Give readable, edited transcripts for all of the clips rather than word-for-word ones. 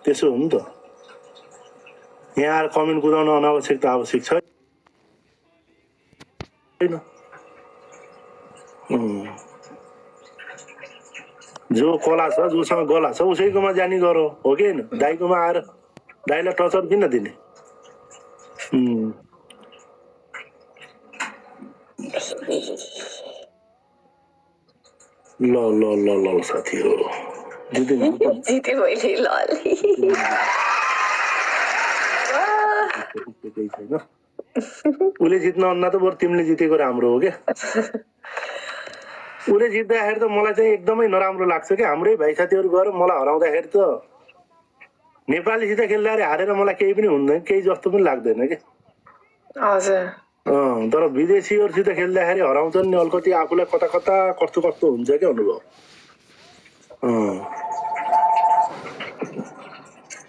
त्यसो हो नि त यहाँ आएर कमेन्ट कुदाउन अनावश्यक त आवश्यक छैन जो कला छ जोसँग गला छ उसैकोमा जाने गरो हो कि होइन दाइकोमा आएर दाइलाई टचर किन दिने ल ल ल ल साथीहरू जिते मैले लली उसले जित्न अन्ना त बरु तिमीले जितेको राम्रो हो क्या उसले जित्दाखेरि त मलाई चाहिँ एकदमै नराम्रो लाग्छ क्या हाम्रै भाइ साथीहरू गएर मलाई हराउँदाखेरि त नेपालीसित खेल्दाखेरि हारेर मलाई केही पनि हुँदैन केही जस्तो पनि लाग्दैन क्या हजुर तर विदेशीहरूसित खेल्दाखेरि हराउँछन् नि अलिकति आफूलाई कता कता कस्तो कस्तो हुन्छ क्या अनुभव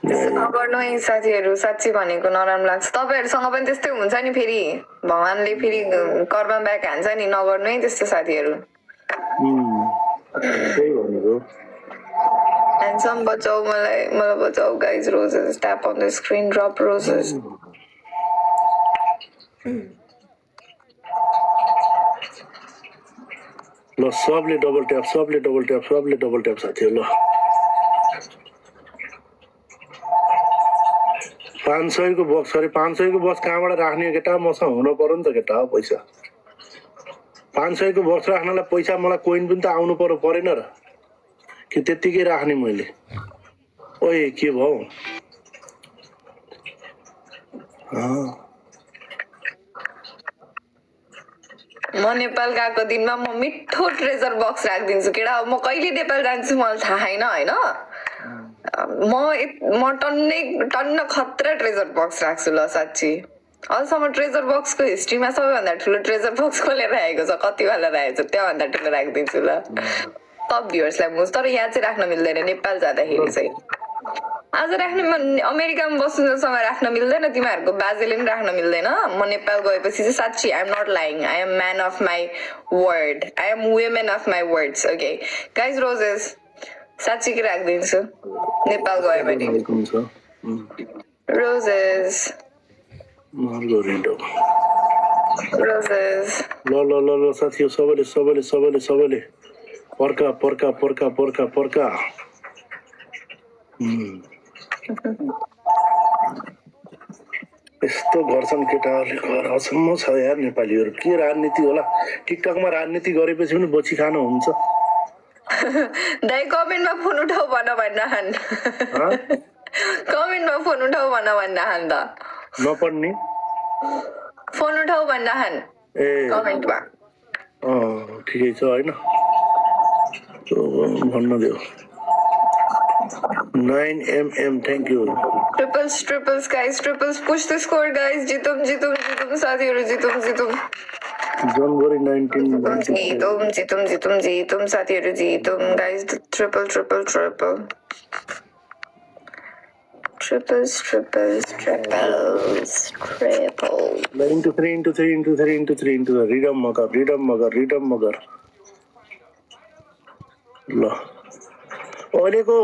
नगर्नु है साथीहरू साँच्ची भनेको नराम्रो लाग्छ तपाईँहरूसँग पनि त्यस्तै हुन्छ नि फेरि भगवानले फेरि कर्म ब्याक हान्छ नि नगर्नु है त्यस्तो साथीहरू ह्यान्डसम बचाऊ मलाई बचाऊ guys roses tap on the screen drop roses ल सबले डबल ट्याप साथीहरू ल 500 को बक्स अरे 500 को बक्स कहाँबाट राख्ने केटा मसँग हुनु पर्यो नि त केटा हो पैसा 500 को बक्स राख्नलाई पैसा मलाई कोइन पनि त आउनु परेन र कि त्यतिकै राख्ने मैले ओए के भयो म नेपाल गएको दिनमा म मिठो ट्रेजर बक्स राखिदिन्छु केटा म कहिले नेपाल जान्छु मलाई थाहा छैन होइन म टन्न खतरा ट्रेजर बक्स राख्छु ल साँच्ची अहिलेसम्म ट्रेजर बक्सको हिस्ट्रीमा सबैभन्दा ठुलो ट्रेजर बक्स कसले राखेको छ कति वाला राखेको छ त्योभन्दा ठुलो राखिदिन्छु ल सब भ्युअर्सलाई बुझ तर यहाँ चाहिँ राख्न मिल्दैन नेपाल जाँदाखेरि चाहिँ आज राख्ने अमेरिकामा बस्नुसँग राख्न मिल्दैन तिमीहरूको बाजेले पनि राख्न मिल्दैन म नेपाल गएपछि चाहिँ साँच्ची I am not lying I am man of my word I am women of my words okay guys roses साँच्ची कि राखिदिन्छु नेपाल गयो भने रोजेस रोजेस ल साथी सबैले पर्का यस्तो गर्छन् केटाहरूले घर अचम्म छ यार नेपालीहरू के राजनीति होला टिकटकमा राजनीति गरेपछि पनि बची खानु हुन्छ दाइ कमेन्टमा फोन उठाऊ भन्न कमेन्टमा फोन उठाऊ भन्न त नपढ्ने फोन उठाऊ भन्न ए कमेन्टमा ठिकै छ होइन भन्न देऊ 9mm thank you triples guys triples push the score guys jitum साथीहरु जितौं January 19 जितौं साथीहरु जितौं guys triple into 3 read magar ल अहिलेको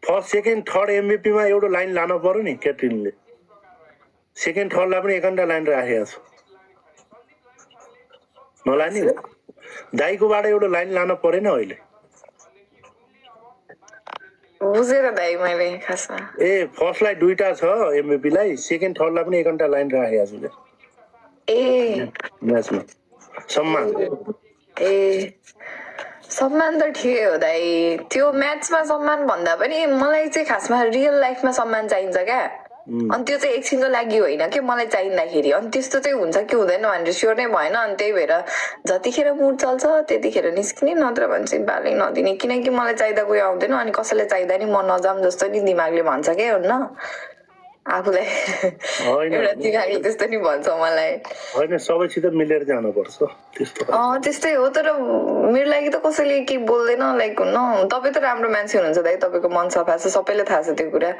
फर्स्ट सेकेन्ड थर्ड एमभीपी मा एउटा लाइन लान पर्यो नि क्याप्टेनले सेकेन्ड थर्डलाई पनि एक घण्टा लाइन राखेको छ नलानी दाइकोबाट एउटा लाइन लान परेन अहिले बुझेर दाइ मैले खासमा ए फर्स्टलाई दुईटा छ एमभीपी लाई सेकेन्ड थर्डलाई पनि एक घण्टा लाइन राखेको छु ए म्याचमा सम्मान ए सम्मान त ठिकै हो दाइ त्यो म्याचमा सम्मान भन्दा पनि मलाई चाहिँ खासमा रियल लाइफमा सम्मान चाहिन्छ क्या अनि त्यो चाहिँ एकछिनको लागि होइन कि मलाई चाहिँदाखेरि अनि त्यस्तो चाहिँ हुन्छ कि हुँदैन भनेर स्योर नै भएन अनि त्यही भएर जतिखेर मुड चल्छ त्यतिखेर निस्किने नत्र भने चाहिँ बालै नदिने किनकि मलाई चाहिँदा कोही आउँदैन अनि कसैलाई चाहिँदा नि म नजाम जस्तो नि दिमागले भन्छ क्या हुन्न आफूलाई एउटा दिमागले त्यस्तो नि भन्छ मलाई होइन सबैसित मिलेर जानुपर्छ त्यस्तै हो तर मेरो लागि त कसैले के बोल्दैन लाइक हुन्न तपाईँ त राम्रो मान्छे हुनुहुन्छ दाइ तपाईँको मन सफा छ सबैलाई थाहा छ त्यो कुरा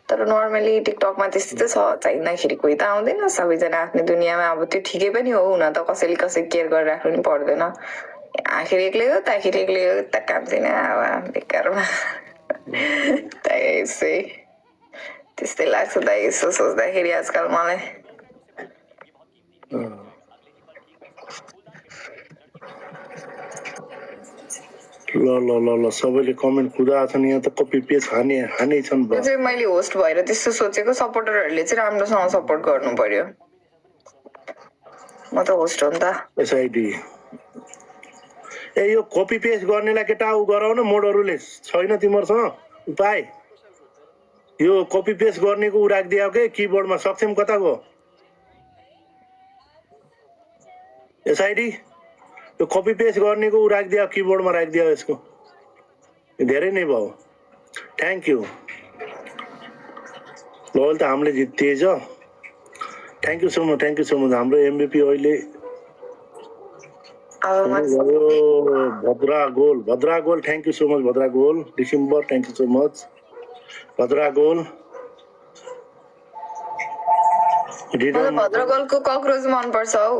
तर नर्मली टिकटकमा त्यस्तै त छ चाहिँदाखेरि कोही त आउँदैन सबैजना आफ्नो दुनियाँमा अब त्यो ठिकै पनि हो हुन त कसैले कसै केयर गरेर राख्नु नि पर्दैन आखिर एक्लै हो त काम छैन अब बेकारमा त्यसै त्यस्तै लाग्छ दाइ यसो सोच्दाखेरि आजकल मलाई ल ल ल ल सबैले कमेन्ट कुदाएको छन् यहाँ त कपी पेस्ट हाने छन् त्यो चाहिँ मैले होस्ट भएर त्यस्तो सोचेको सपोर्टरहरूले चाहिँ राम्रोसँग सपोर्ट गर्नु पर्यो म त होस्ट हो नि त एसआइडी ए यो कपी पेस्ट गर्नेलाई केटा उ गराउन मोडहरूले छैन तिमीहरूसँग उपाय यो कपी पेस्ट गर्नेको उ राखिदियो के किबोर्डमा सक्षम कता गयो एसआइडी यो कपी पेस्ट गर्नेको उ राखिदियो किबोर्डमा राखिदियो यसको धेरै नै भयो थ्याङ्क यू ल अहिले त हामीले जितेछ थ्याङ्क यू सो मच हाम्रो एमबिपी अहिले Bhadra goal thank you so much Bhadra goal December thank you so much Bhadra goal भद्रगोलको कक्रोच मनपर्छ हौ